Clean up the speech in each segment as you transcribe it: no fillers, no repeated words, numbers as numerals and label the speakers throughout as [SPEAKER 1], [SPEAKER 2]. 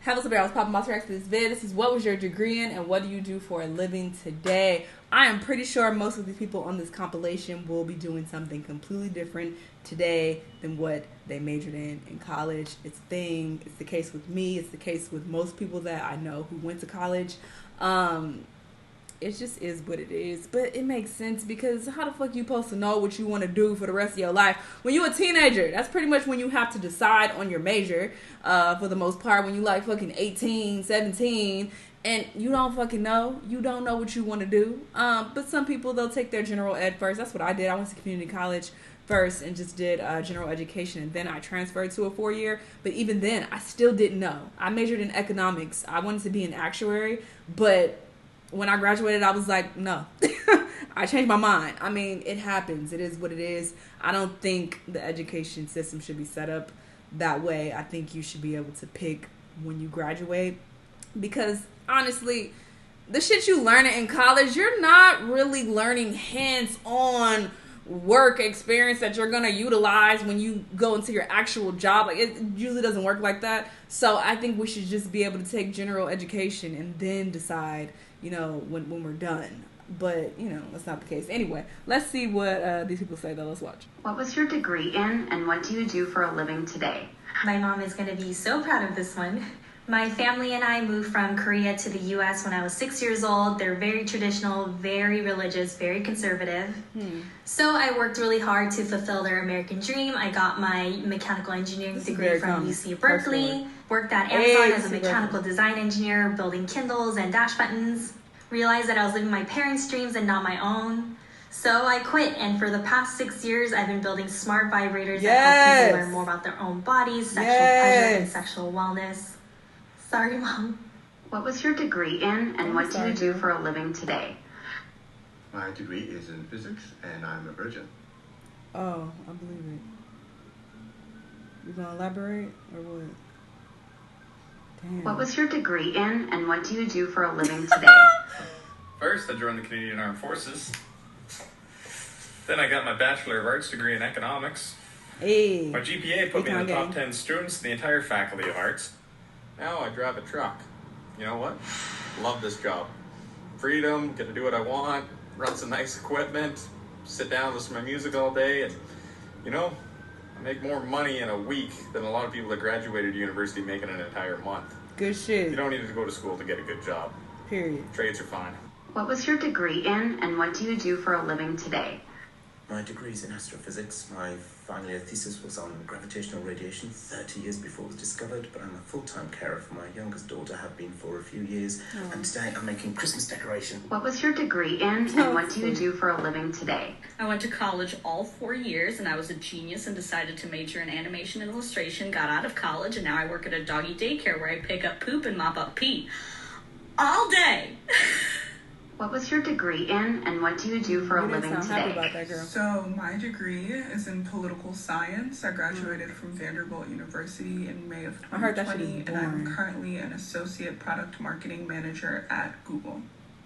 [SPEAKER 1] Hello, what's up, y'all? I was popping my tracks for this vid. This is what was your degree in and what do you do for a living today? I am pretty sure most of these people on this compilation will be doing something completely different today than what they majored in college. It's a thing. It's the case with me. It's the case with most people that I know who went to college. It just is what it is. But it makes sense because how the fuck you supposed to know what you want to do for the rest of your life? When you're a teenager, that's pretty much when you have to decide on your major, for the most part, when you like fucking 18, 17, and you don't fucking know. You don't know what you want to do. But some people, they'll take their general ed first. That's what I did. I went to community college first and just did general education, and then I transferred to a 4-year. But even then, I still didn't know. I majored in economics. I wanted to be an actuary, but when I graduated, I was like, no. I changed my mind. I mean, it happens. It is what it is. I don't think the education system should be set up that way. I think you should be able to pick when you graduate. Because, honestly, the shit you learn in college, you're not really learning hands-on work experience that you're going to utilize when you go into your actual job. Like, it usually doesn't work like that. So I think we should just be able to take general education and then decide, you know, when we're done. But, you know, that's not the case. Anyway, let's see what these people say, though. Let's watch.
[SPEAKER 2] What was your degree in, and what do you do for a living today?
[SPEAKER 3] My mom is going to be so proud of this one. My family and I moved from Korea to the U.S. when I was 6 years old. They're very traditional, very religious, very conservative. So I worked really hard to fulfill their American dream. I got my mechanical engineering degree from UC Berkeley. Worked at Amazon as a mechanical design engineer, building Kindles and dash buttons. Realized that I was living my parents' dreams and not my own. So I quit, and for the past 6 years, I've been building smart vibrators that help people learn more about their own bodies, sexual pleasure, and sexual wellness. Sorry, Mom.
[SPEAKER 2] What was your degree in, and what do you do for a living today?
[SPEAKER 4] My degree is in physics, and I'm a virgin.
[SPEAKER 1] Oh, I believe it. You gonna elaborate, or what? Damn.
[SPEAKER 2] What was your degree in, and what do you do for a living today?
[SPEAKER 5] First, I joined the Canadian Armed Forces. Then I got my Bachelor of Arts degree in economics.
[SPEAKER 1] Hey.
[SPEAKER 5] My GPA put me in the top 10 students in the entire Faculty of Arts. Now I drive a truck. You know what? Love this job. Freedom, get to do what I want, run some nice equipment, sit down, listen to my music all day, and, you know, I make more money in a week than a lot of people that graduated university make in an entire month.
[SPEAKER 1] Good shit.
[SPEAKER 5] You don't need to go to school to get a good job.
[SPEAKER 1] Period.
[SPEAKER 5] Trades are fine.
[SPEAKER 2] What was your degree in, and what do you do for a living today?
[SPEAKER 6] My degree is in astrophysics. My final year thesis was on gravitational radiation 30 years before it was discovered, but I'm a full-time carer for my youngest daughter, have been for a few years, and today I'm making Christmas decoration.
[SPEAKER 2] What was your degree in, and what do you do for a living today?
[SPEAKER 7] I went to college all 4 years, and I was a genius and decided to major in animation and illustration, got out of college, and now I work at a doggy daycare where I pick up poop and mop up pee. All day!
[SPEAKER 2] What was your degree in, and what do you do for a living today?
[SPEAKER 1] About that, girl.
[SPEAKER 8] So my degree is in political science. I graduated from Vanderbilt University in May of 2020, and I'm currently an associate product marketing manager at Google.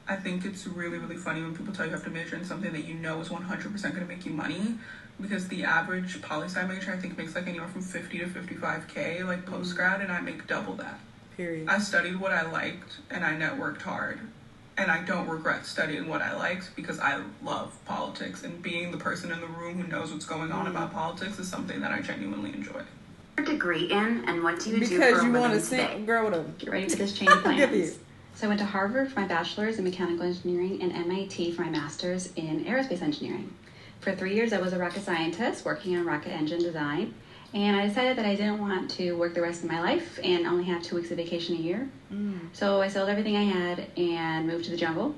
[SPEAKER 8] I think it's really, really funny when people tell you have to major in something that you know is 100% going to make you money, because the average poli-sci major, I think, makes like anywhere from 50 to 55K, like post-grad, and I make double that.
[SPEAKER 1] Period.
[SPEAKER 8] I studied what I liked, and I networked hard. And I don't regret studying what I liked because I love politics, and being the person in the room who knows what's going on about politics is something that I genuinely enjoy.
[SPEAKER 2] Your degree in, and what do you do for a living today?
[SPEAKER 1] Girl, what
[SPEAKER 9] Get ready for this change of plans. So I went to Harvard for my bachelor's in mechanical engineering and MIT for my master's in aerospace engineering. For 3 years, I was a rocket scientist working on rocket engine design. And I decided that I didn't want to work the rest of my life and only have 2 weeks of vacation a year. So I sold everything I had and moved to the jungle.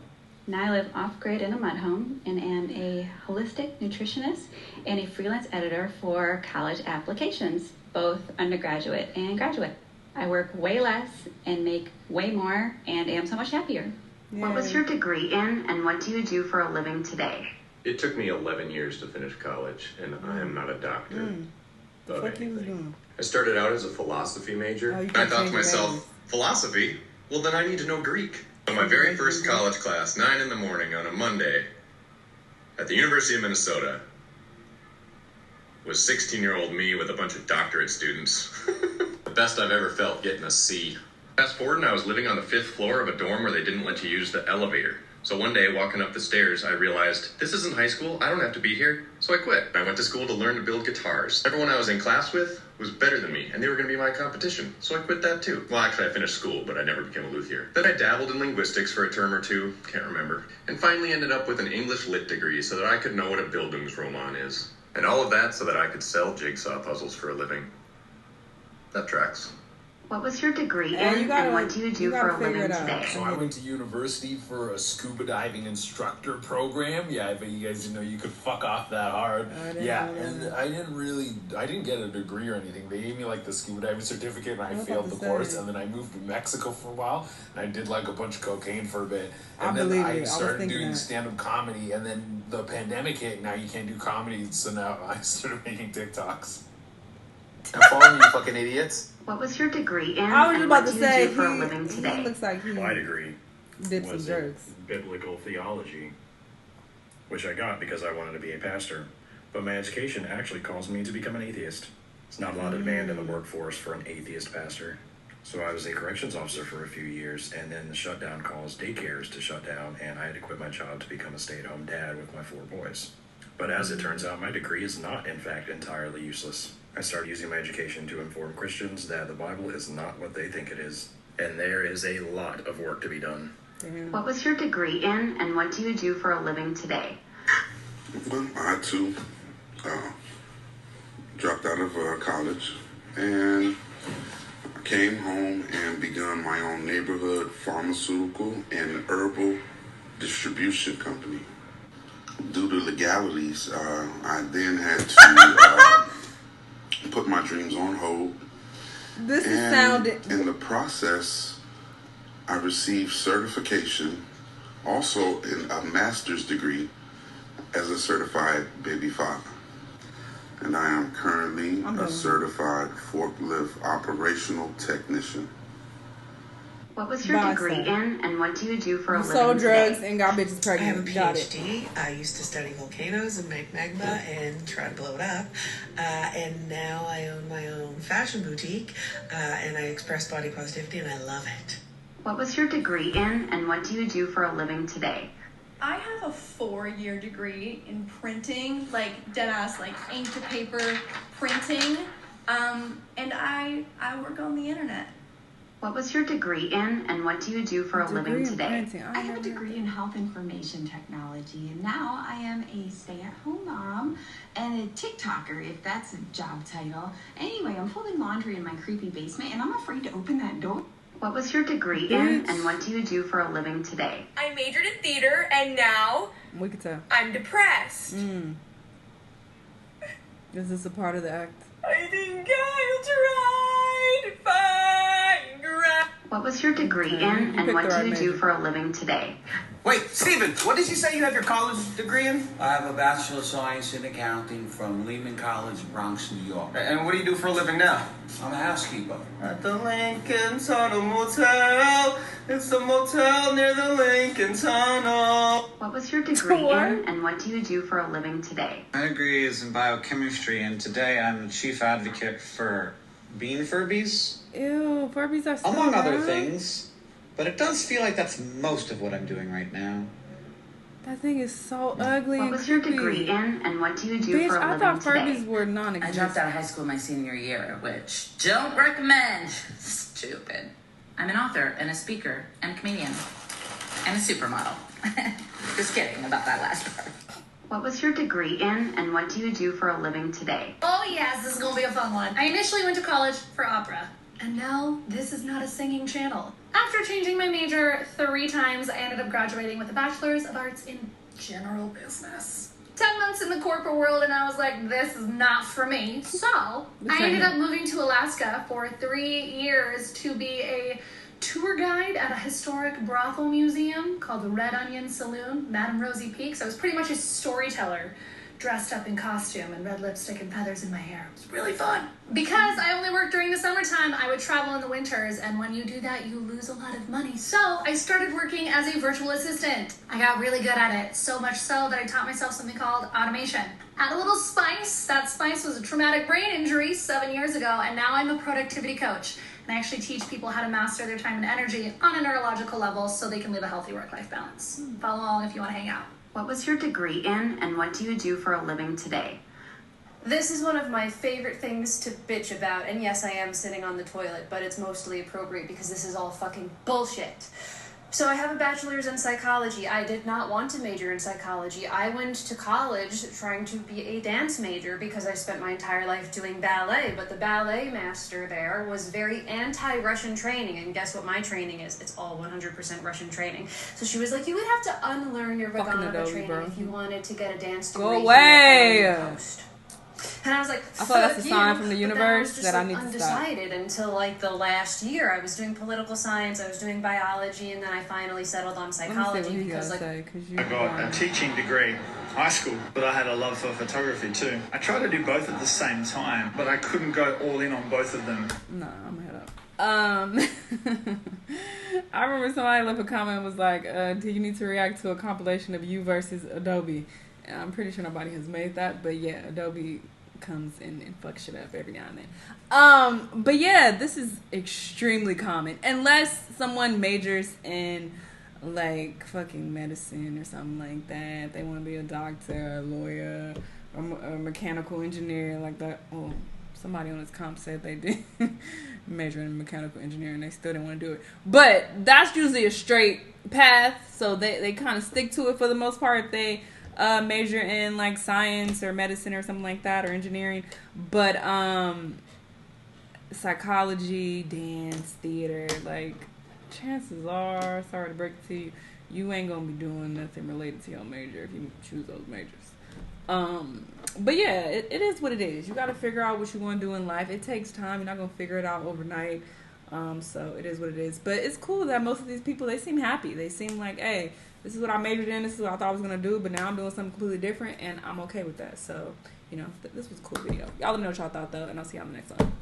[SPEAKER 9] Now I live off-grid in a mud home and am a holistic nutritionist and a freelance editor for college applications, both undergraduate and graduate. I work way less and make way more and am so much happier.
[SPEAKER 2] What was your degree in, and what do you do for a living today?
[SPEAKER 4] It took me 11 years to finish college, and I am not a doctor.
[SPEAKER 10] I started out as a philosophy major. I thought to myself, philosophy? Well, then I need to know Greek. So my very first college class, 9 in the morning on a Monday, at the University of Minnesota, was 16-year-old me with a bunch of doctorate students. The best I've ever felt getting a C. Fast forward, and I was living on the 5th floor of a dorm where they didn't let you use the elevator. So one day, walking up the stairs, I realized, this isn't high school, I don't have to be here, so I quit. I went to school to learn to build guitars. Everyone I was in class with was better than me, and they were going to be my competition, so I quit that too. Well, actually, I finished school, but I never became a luthier. Then I dabbled in linguistics for a term or two, can't remember, and finally ended up with an English lit degree so that I could know what a Bildungsroman is. And all of that so that I could sell jigsaw puzzles for a living. That tracks.
[SPEAKER 2] What was your degree in, and what do you do for a living today?
[SPEAKER 11] So I went to university for a scuba diving instructor program. Yeah, I bet you guys didn't know you could fuck off that hard. Yeah, and I didn't get a degree or anything. They gave me like the scuba diving certificate, and I failed the course. And then I moved to Mexico for a while, and I did like a bunch of cocaine for a bit. And then I started doing stand-up comedy, and then the pandemic hit. Now you can't do comedy, so now I started making TikToks.
[SPEAKER 6] I'm following you, fucking idiots.
[SPEAKER 2] What was your degree in,
[SPEAKER 1] I was
[SPEAKER 2] and
[SPEAKER 1] about
[SPEAKER 2] what
[SPEAKER 1] to
[SPEAKER 2] do you
[SPEAKER 1] say,
[SPEAKER 2] do for a living today?
[SPEAKER 1] He looks like he
[SPEAKER 12] My degree
[SPEAKER 1] did some
[SPEAKER 12] was
[SPEAKER 1] drugs.
[SPEAKER 12] in biblical theology, which I got because I wanted to be a pastor. But my education actually caused me to become an atheist. It's not a lot of demand in the workforce for an atheist pastor. So I was a corrections officer for a few years, and then the shutdown caused daycares to shut down, and I had to quit my job to become a stay-at-home dad with my 4 boys. But as it turns out, my degree is not, in fact, entirely useless. I started using my education to inform Christians that the Bible is not what they think it is, and there is a lot of work to be done.
[SPEAKER 2] What was your degree in, and what do you do for a living today?
[SPEAKER 13] Well, I too dropped out of college, and I came home and begun my own neighborhood pharmaceutical and herbal distribution company. Due to legalities, I then had to put my dreams on hold.
[SPEAKER 1] This is sounding...
[SPEAKER 13] In the process, I received certification, also in a master's degree, as a certified baby father. And I am currently a certified forklift operational technician.
[SPEAKER 2] What was your degree in, and what do you do for a living
[SPEAKER 1] sold drugs
[SPEAKER 2] today?
[SPEAKER 1] and got bitches pregnant.
[SPEAKER 14] I have a PhD. I used to study volcanoes and make magma and try to blow it up. And now I own my own fashion boutique, and I express body positivity, and I love it.
[SPEAKER 2] What was your degree in, and what do you do for a living today?
[SPEAKER 15] I have a 4-year degree in printing, like deadass, like ink to paper printing, and I work on the internet.
[SPEAKER 2] What was your degree in, and what do you do for a living today?
[SPEAKER 16] I have a degree in health information technology, and now I am a stay-at-home mom and a TikToker, if that's a job title. Anyway, I'm folding laundry in my creepy basement, and I'm afraid to open that door.
[SPEAKER 2] What was your degree in, and what do you do for a living today?
[SPEAKER 17] I majored in theater, and now
[SPEAKER 1] we could tell.
[SPEAKER 17] I'm depressed.
[SPEAKER 1] Is this a part of the act?
[SPEAKER 17] I think I'll try to find grass.
[SPEAKER 2] What was your degree in, and what do you do for a living today?
[SPEAKER 18] Wait, Steven, what did you say you have your college degree in?
[SPEAKER 19] I have a Bachelor of Science in Accounting from Lehman College, Bronx, New York.
[SPEAKER 18] And what do you do for a living now?
[SPEAKER 19] I'm a housekeeper.
[SPEAKER 18] At the Lincoln Tunnel Motel. It's the motel near the Lincoln Tunnel.
[SPEAKER 2] What was your degree in, and what do you do for a living today?
[SPEAKER 20] My degree is in biochemistry, and today I'm the chief advocate for bean Furbies.
[SPEAKER 1] Ew, Furbies are so
[SPEAKER 20] among other
[SPEAKER 1] bad.
[SPEAKER 20] things. But it does feel like that's most of what I'm doing right now.
[SPEAKER 1] That thing is so ugly.
[SPEAKER 2] What was your degree in, and what do you do for a living
[SPEAKER 1] I thought
[SPEAKER 2] today?
[SPEAKER 1] Furbies were non-existent.
[SPEAKER 21] I dropped out of high school my senior year, which don't recommend. Stupid. I'm an author and a speaker and a comedian and a supermodel. Just kidding about that last part.
[SPEAKER 2] What was your degree in, and what do you do for a living today?
[SPEAKER 15] Oh yes, this is gonna be a fun one. I initially went to college for opera, and now this is not a singing channel. After changing my major 3 times, I ended up graduating with a Bachelor's of Arts in General Business. 10 months in the corporate world, and I was like, this is not for me. So I ended up moving to Alaska for 3 years to be a tour guide at a historic brothel museum called the Red Onion Saloon, Madame Rosie Peaks. I was pretty much a storyteller, dressed up in costume and red lipstick and feathers in my hair. It was really fun. Because I only worked during the summertime, I would travel in the winters, and when you do that, you lose a lot of money. So I started working as a virtual assistant. I got really good at it, so much so that I taught myself something called automation. Had a little spice. That spice was a traumatic brain injury 7 years ago, and now I'm a productivity coach. And I actually teach people how to master their time and energy on a neurological level so they can live a healthy work-life balance. Follow along if you want to hang out.
[SPEAKER 2] What was your degree in, and what do you do for a living today?
[SPEAKER 3] This is one of my favorite things to bitch about, and yes, I am sitting on the toilet, but it's mostly appropriate because this is all fucking bullshit. So I have a bachelor's in psychology. I did not want to major in psychology. I went to college trying to be a dance major because I spent my entire life doing ballet, but the ballet master there was very anti-Russian training, and guess what my training is? It's all 100% Russian training. So she was like, you would have to unlearn your Vaganova training if you wanted to get a dance degree.
[SPEAKER 1] Go away!
[SPEAKER 3] And I was like,
[SPEAKER 1] I thought that's a sign from the universe that I need to stop.
[SPEAKER 3] Undecided until like the last year. I was doing political science, I was doing biology, and then I finally settled on psychology because like
[SPEAKER 22] I got a teaching degree, high school, but I had a love for photography too. I tried to do both at the same time, but I couldn't go all in on both of them.
[SPEAKER 1] No, I'm gonna head up. I remember somebody left a comment was like, do you need to react to a compilation of you versus Adobe? And I'm pretty sure nobody has made that, but yeah, Adobe comes in and fucks shit up every now and then. But yeah, this is extremely common. Unless someone majors in like fucking medicine or something like that. They want to be a doctor, a lawyer, or a mechanical engineer like that. Oh, somebody on this comp said they did major in mechanical engineering. They still didn't want to do it. But that's usually a straight path, so they kind of stick to it for the most part. They major in like science or medicine or something like that, or engineering. But psychology, dance, theater, like chances are, sorry to break it to you, you ain't gonna be doing nothing related to your major if you choose those majors. But yeah, it is what it is. You gotta figure out what you want to do in life. It takes time. You're not gonna figure it out overnight. So it is what it is. But it's cool that most of these people, they seem happy. They seem like, hey, this is what I majored in, this is what I thought I was going to do, but now I'm doing something completely different, and I'm okay with that. So, you know, this was a cool video. Y'all let me know what y'all thought, though, and I'll see y'all in the next one.